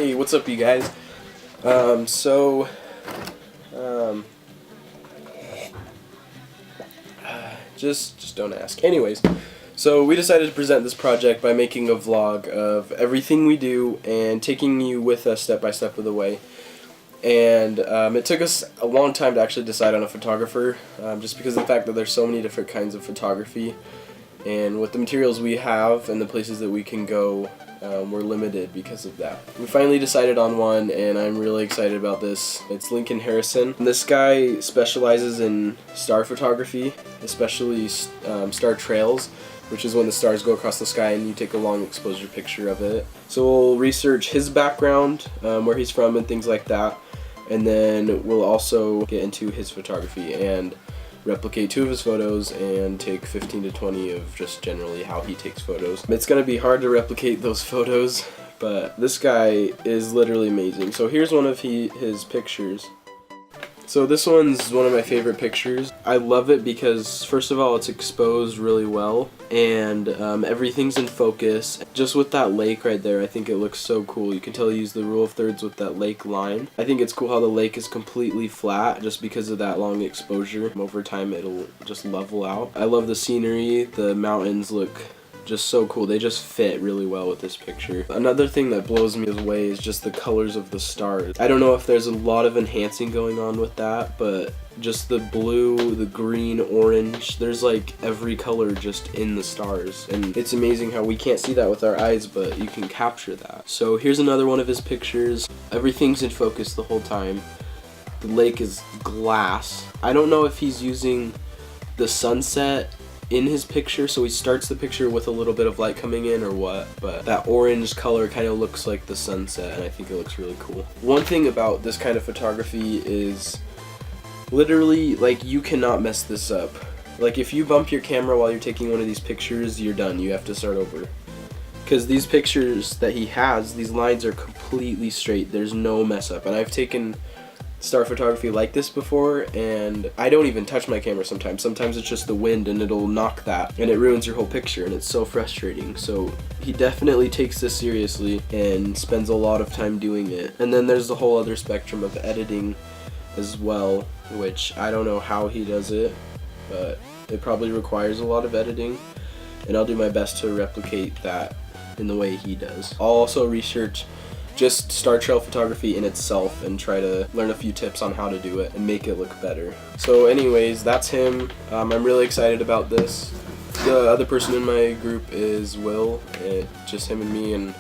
Hey, what's up, you guys? Just don't ask. Anyways, so we decided to present this project by making a vlog of everything we do and taking you with us step by step of the way. And it took us a long time to actually decide on a photographer, just because of the fact that there's so many different kinds of photography, and with the materials we have and the places that we can go, we're limited because of that. We finally decided on one, and I'm really excited about this. It's Lincoln Harrison. This guy specializes in star photography, especially star trails, which is when the stars go across the sky and you take a long exposure picture of it. So we'll research his background, where he's from and things like that, and then we'll also get into his photography and replicate 2 of his photos and take 15 to 20 of just generally how he takes photos. It's gonna be hard to replicate those photos, but this guy is literally amazing. So here's one of his pictures. So this one's one of my favorite pictures. I love it because, first of all, it's exposed really well, and everything's in focus. Just with that lake right there, I think it looks so cool. You can tell he used the rule of thirds with that lake line. I think it's cool how the lake is completely flat just because of that long exposure. Over time, it'll just level out. I love the scenery. The mountains look just so cool. They just fit really well with this picture. Another thing that blows me away is just the colors of the stars. I don't know if there's a lot of enhancing going on with that, but just the blue, the green, orange, there's like every color just in the stars, and it's amazing how we can't see that with our eyes, but you can capture that. So here's another one of his pictures. Everything's in focus the whole time. The lake is glass. I don't know if he's using the sunset in his picture, so he starts the picture with a little bit of light coming in or what, but that orange color kind of looks like the sunset, and I think it looks really cool. One thing about this kind of photography is literally, like, you cannot mess this up. Like, if you bump your camera while you're taking one of these pictures, you're done. You have to start over. Because these pictures that he has, these lines are completely straight. There's no mess up. And I've taken star photography like this before, and I don't even touch my camera sometimes. Sometimes it's just the wind and it'll knock that, and it ruins your whole picture, and it's so frustrating. So he definitely takes this seriously and spends a lot of time doing it. And then there's the whole other spectrum of editing as well, which I don't know how he does it, but it probably requires a lot of editing, and I'll do my best to replicate that in the way he does. I'll also research just star trail photography in itself and try to learn a few tips on how to do it and make it look better. So anyways, that's him. I'm really excited about this. The other person in my group is Will. It's just him and me, and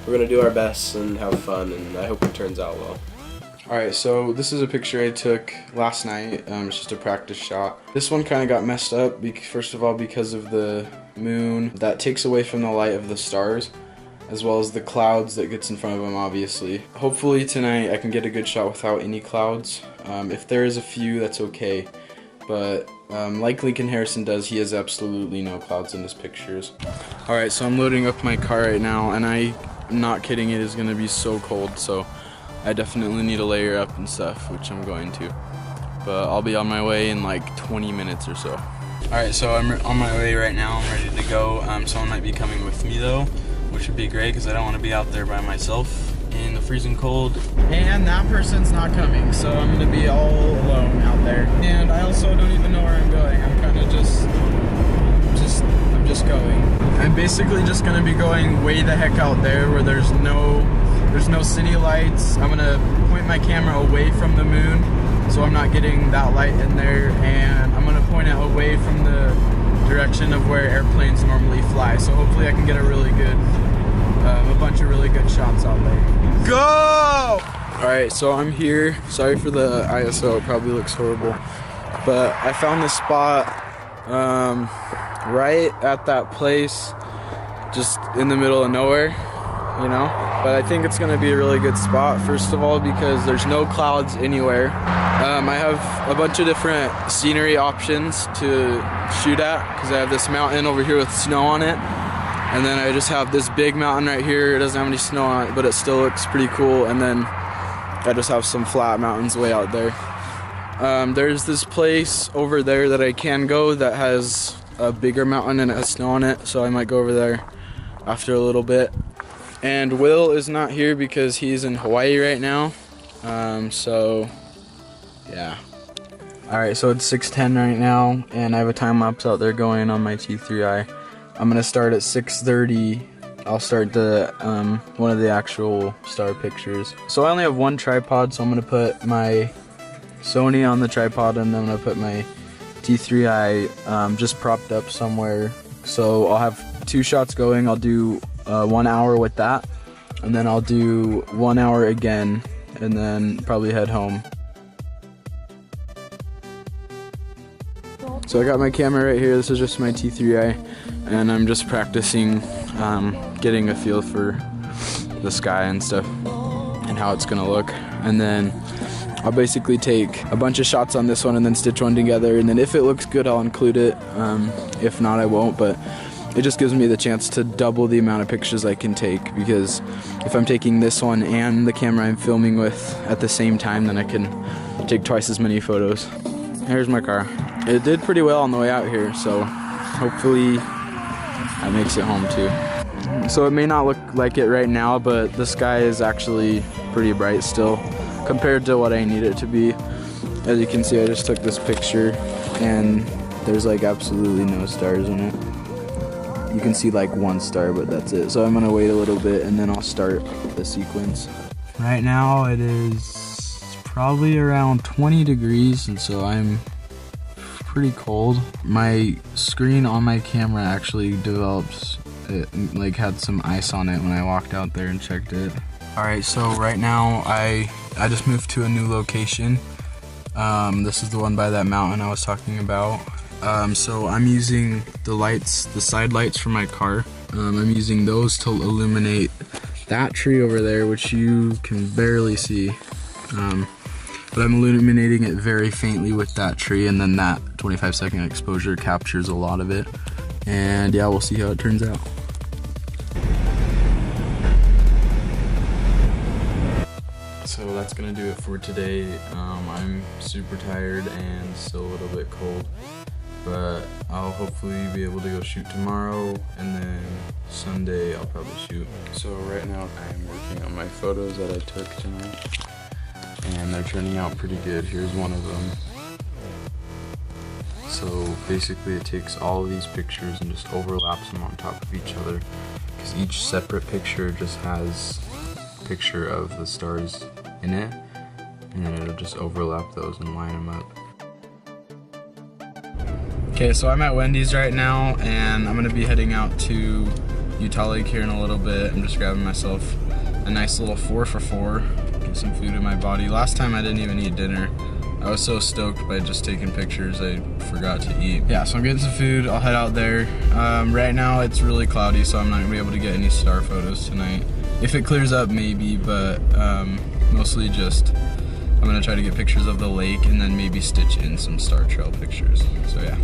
we're gonna do our best and have fun, and I hope it turns out well. Alright, so this is a picture I took last night. It's just a practice shot. This one kind of got messed up, first of all because of the moon that takes away from the light of the stars, as well as the clouds that gets in front of them, obviously. Hopefully tonight I can get a good shot without any clouds. If there is a few, that's okay. But like Lincoln Harrison does, he has absolutely no clouds in his pictures. Alright, so I'm loading up my car right now, and I'm not kidding, it is going to be so cold, so I definitely need to layer up and stuff, which I'm going to. But I'll be on my way in like 20 minutes or so. Alright, so I'm on my way right now. I'm ready to go. Someone might be coming with me though, which would be great because I don't want to be out there by myself in the freezing cold. And that person's not coming, so I'm going to be all alone out there. And I also don't even know where I'm going. I'm kind of I'm just going. I'm basically just going to be going way the heck out there where there's no city lights. I'm going to point my camera away from the moon so I'm not getting that light in there, and I'm going to point it away from the direction of where airplanes normally fly, so hopefully I can get a really good a bunch of really good shots out there. Go! Alright, so I'm here. Sorry for the ISO, it probably looks horrible, but I found this spot right at that place, just in the middle of nowhere, you know, but I think it's gonna be a really good spot. First of all, because there's no clouds anywhere. I have a bunch of different scenery options to shoot at, because I have this mountain over here with snow on it, and then I just have this big mountain right here. It doesn't have any snow on it, but it still looks pretty cool, and then I just have some flat mountains way out there. There's this place over there that I can go that has a bigger mountain and it has snow on it, so I might go over there after a little bit. And Will is not here because he's in Hawaii right now. So yeah. Alright, so it's 6:10 right now, and I have a time lapse out there going on my T3i. I'm gonna start at 6:30. I'll start the one of the actual star pictures. So I only have one tripod, so I'm gonna put my Sony on the tripod, and then I'm gonna put my T3i just propped up somewhere. So I'll have 2 shots going. I'll do 1 hour with that, and then I'll do 1 hour again, and then probably head home. So I got my camera right here. This is just my T3i, and I'm just practicing getting a feel for the sky and stuff and how it's gonna look. And then I'll basically take a bunch of shots on this one and then stitch one together, and then if it looks good, I'll include it. If not, I won't, but it just gives me the chance to double the amount of pictures I can take, because if I'm taking this one and the camera I'm filming with at the same time, then I can take twice as many photos. Here's my car. It did pretty well on the way out here, so hopefully that makes it home too. So it may not look like it right now, but the sky is actually pretty bright still compared to what I need it to be. As you can see, I just took this picture and there's like absolutely no stars in it. You can see like 1 star, but that's it. So I'm gonna wait a little bit and then I'll start the sequence. Right now it is probably around 20 degrees, and so I'm pretty cold. My screen on my camera actually developed, it like had some ice on it when I walked out there and checked it. Alright, so right now I just moved to a new location. This is the one by that mountain I was talking about. So I'm using the lights, the side lights from my car. I'm using those to illuminate that tree over there, which you can barely see. But I'm illuminating it very faintly with that tree, and then that 25-second exposure captures a lot of it. And yeah, we'll see how it turns out. So that's gonna do it for today. I'm super tired and still a little bit cold, but I'll hopefully be able to go shoot tomorrow, and then Sunday I'll probably shoot. So right now I'm working on my photos that I took tonight, and they're turning out pretty good. Here's one of them. So basically it takes all of these pictures and just overlaps them on top of each other, because each separate picture just has a picture of the stars in it, and then it'll just overlap those and line them up. Okay, so I'm at Wendy's right now, and I'm gonna be heading out to Utah Lake here in a little bit. I'm just grabbing myself a nice little 4 for $4, get some food in my body. Last time I didn't even eat dinner. I was so stoked by just taking pictures I forgot to eat. Yeah, so I'm getting some food, I'll head out there. Right now it's really cloudy, so I'm not gonna be able to get any star photos tonight. If it clears up, maybe, but mostly just I'm gonna try to get pictures of the lake and then maybe stitch in some star trail pictures. So yeah.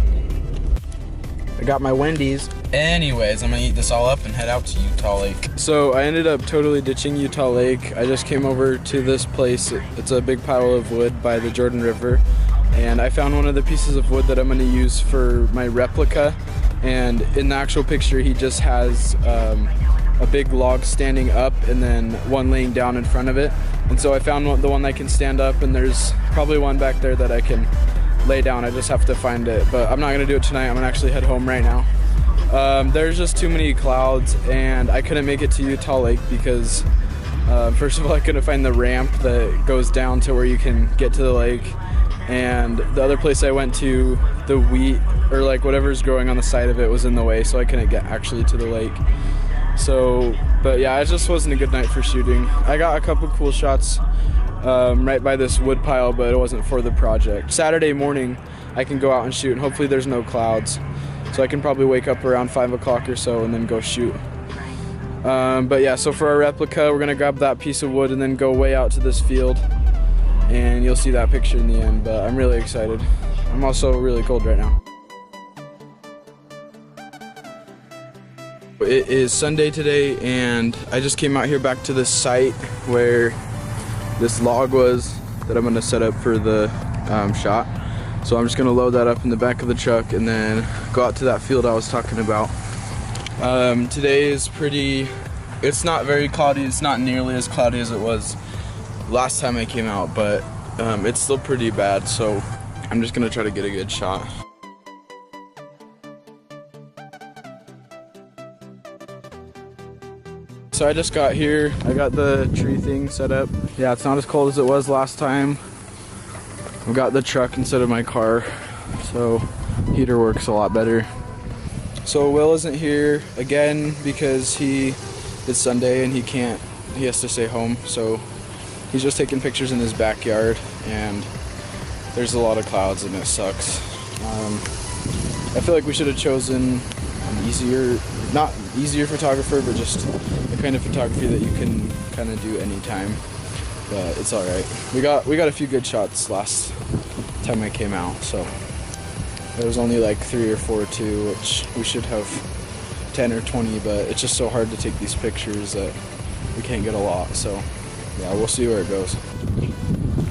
I got my Wendy's. Anyways, I'm gonna eat this all up and head out to Utah Lake. So I ended up totally ditching Utah Lake. I just came over to this place. It's a big pile of wood by the Jordan River, and I found one of the pieces of wood that I'm gonna use for my replica. And in the actual picture, he just has a big log standing up and then one laying down in front of it. And so I found the one that can stand up, and there's probably one back there that I can lay down. I just have to find it, but I'm not gonna do it tonight. I'm gonna actually head home right now. There's just too many clouds, and I couldn't make it to Utah Lake because first of all, I couldn't find the ramp that goes down to where you can get to the lake, and the other place I went to, the wheat or like whatever's growing on the side of it was in the way, so I couldn't get actually to the lake. So, but yeah, it just wasn't a good night for shooting. I got a couple cool shots right by this wood pile, but it wasn't for the project. Saturday morning I can go out and shoot, and hopefully there's no clouds, so I can probably wake up around 5 o'clock or so and then go shoot. But yeah, so for our replica, we're gonna grab that piece of wood and then go way out to this field, and you'll see that picture in the end. But I'm really excited. I'm also really cold right now. It is Sunday today, and I just came out here back to this site where this log was that I'm gonna set up for the shot. So I'm just gonna load that up in the back of the truck and then go out to that field I was talking about. Today is pretty It's not very cloudy. It's not nearly as cloudy as it was last time I came out, but it's still pretty bad, so I'm just gonna try to get a good shot. So I just got here. I got the tree thing set up. Yeah, it's not as cold as it was last time. I've got the truck instead of my car, so heater works a lot better. So Will isn't here again because it's Sunday and he has to stay home, so he's just taking pictures in his backyard, and there's a lot of clouds and it sucks. I feel like we should have chosen an not easier photographer, but just the kind of photography that you can kind of do anytime. But it's all right. We got a few good shots last time I came out, so there was only like 3 or 4 too, which we should have 10 or 20, but it's just so hard to take these pictures that we can't get a lot. So yeah, we'll see where it goes.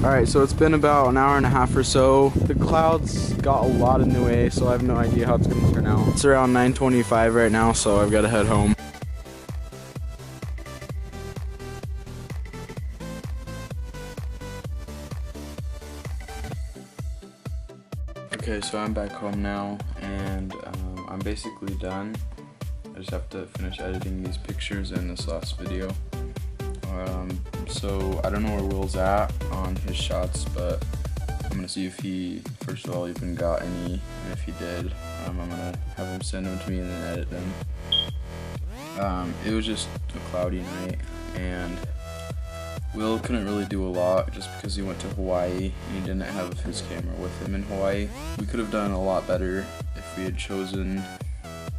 All right, so it's been about an hour and a half or so. The clouds got a lot in the way, so I have no idea how it's gonna turn out. It's around 9:25 right now, so I've got to head home. Okay, so I'm back home now, and I'm basically done. I just have to finish editing these pictures in this last video. So I don't know where Will's at on his shots, but I'm gonna see if he, first of all, even got any, and if he did, I'm gonna have him send them to me and then edit them. It was just a cloudy night, and Will couldn't really do a lot just because he went to Hawaii and he didn't have his camera with him in Hawaii. We could have done a lot better if we had chosen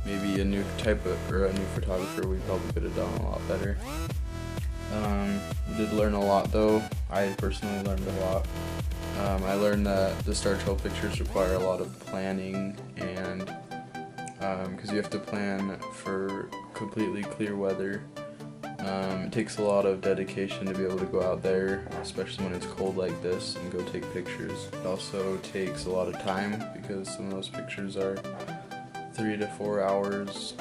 maybe a new photographer. We probably could have done a lot better. We did learn a lot though. I personally learned a lot. I learned that the star trail pictures require a lot of planning, and because you have to plan for completely clear weather. It takes a lot of dedication to be able to go out there, especially when it's cold like this, and go take pictures. It also takes a lot of time because some of those pictures are 3 to 4 hours.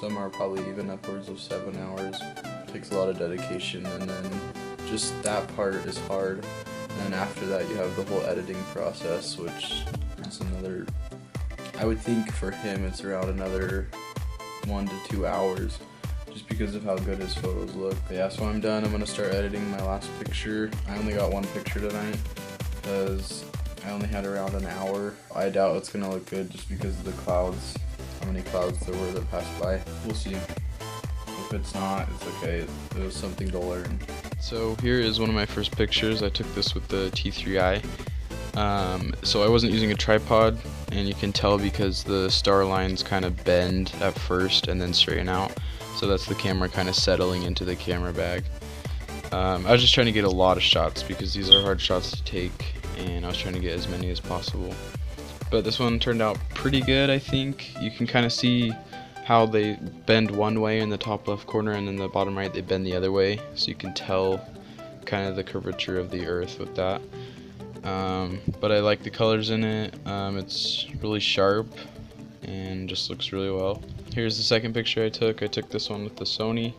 Some are probably even upwards of 7 hours. It takes a lot of dedication, and then just that part is hard. And then after that you have the whole editing process, which is another, I would think for him it's around another 1 to 2 hours, just because of how good his photos look. But yeah, so I'm done. I'm gonna start editing my last picture. I only got 1 picture tonight because I only had around an hour. I doubt it's gonna look good just because of the clouds, how many clouds there were that passed by. We'll see. If it's not, it's okay. It was something to learn. So here is one of my first pictures. I took this with the T3i. So I wasn't using a tripod, and you can tell because the star lines kind of bend at first and then straighten out. So that's the camera kind of settling into the camera bag. I was just trying to get a lot of shots because these are hard shots to take, and I was trying to get as many as possible. But this one turned out pretty good, I think. You can kind of see how they bend one way in the top left corner, and then the bottom right they bend the other way. So you can tell kind of the curvature of the earth with that. But I like the colors in it. It's really sharp and just looks really well. Here's the second picture I took. I took this one with the Sony.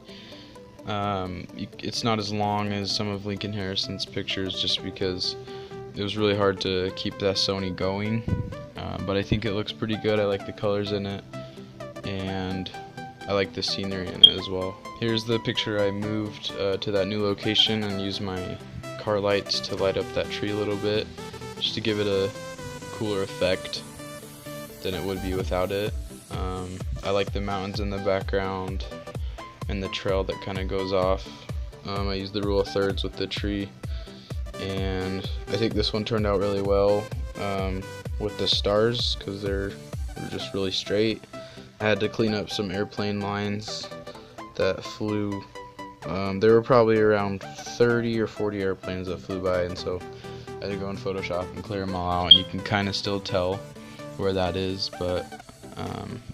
It's not as long as some of Lincoln Harrison's pictures just because it was really hard to keep that Sony going. But I think it looks pretty good. I like the colors in it, and I like the scenery in it as well. Here's the picture I moved to that new location and used my car lights to light up that tree a little bit, just to give it a cooler effect than it would be without it. I like the mountains in the background and the trail that kind of goes off. I used the rule of thirds with the tree, and I think this one turned out really well with the stars because they're just really straight. I had to clean up some airplane lines that flew. There were probably around 30 or 40 airplanes that flew by, and so I had to go in Photoshop and clear them all out, and you can kind of still tell where that is, but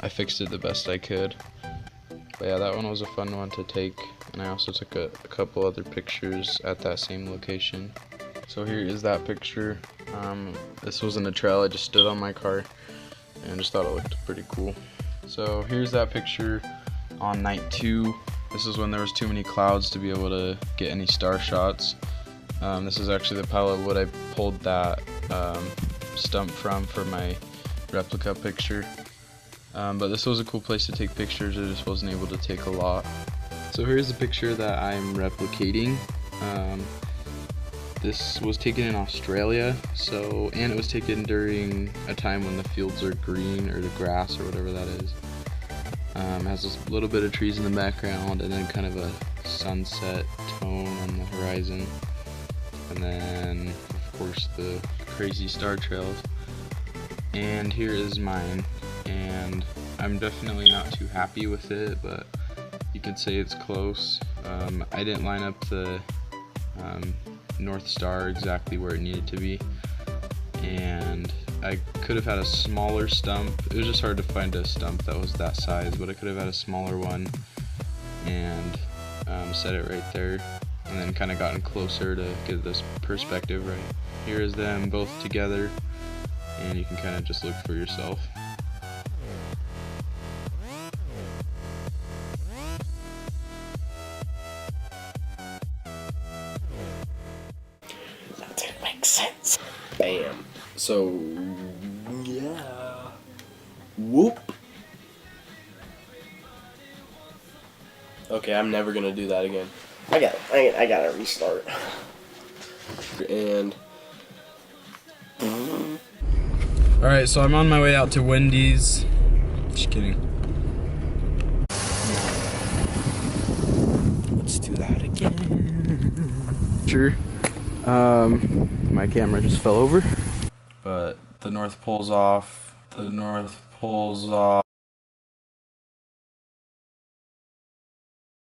I fixed it the best I could. But yeah, that one was a fun one to take, and I also took a couple other pictures at that same location. So here is that picture. This wasn't a trail, I just stood on my car and just thought it looked pretty cool. So here's that picture on night 2. This is when there was too many clouds to be able to get any star shots. This is actually the pile of wood I pulled that stump from for my replica picture. But this was a cool place to take pictures, I just wasn't able to take a lot. So here's the picture that I'm replicating. This was taken in Australia, and it was taken during a time when the fields are green, or the grass, or whatever that is. It has a little bit of trees in the background, and then kind of a sunset tone on the horizon. And then, of course, the crazy star trails. And here is mine, and I'm definitely not too happy with it, but you could say it's close. I didn't line up the North Star exactly where it needed to be, and I could have had a smaller stump. It was just hard to find a stump that was that size, but I could have had a smaller one and set it right there, and then kind of gotten closer to get this perspective right. Here is them both together, and you can kind of just look for yourself. That didn't make sense. Bam. So, yeah. Whoop. Okay, I'm never gonna do that again. I gotta restart. And Alright, so I'm on my way out to Wendy's. Just kidding. Let's do that again. Sure. My camera just fell over. But the North Pole's off. The North Pole's off.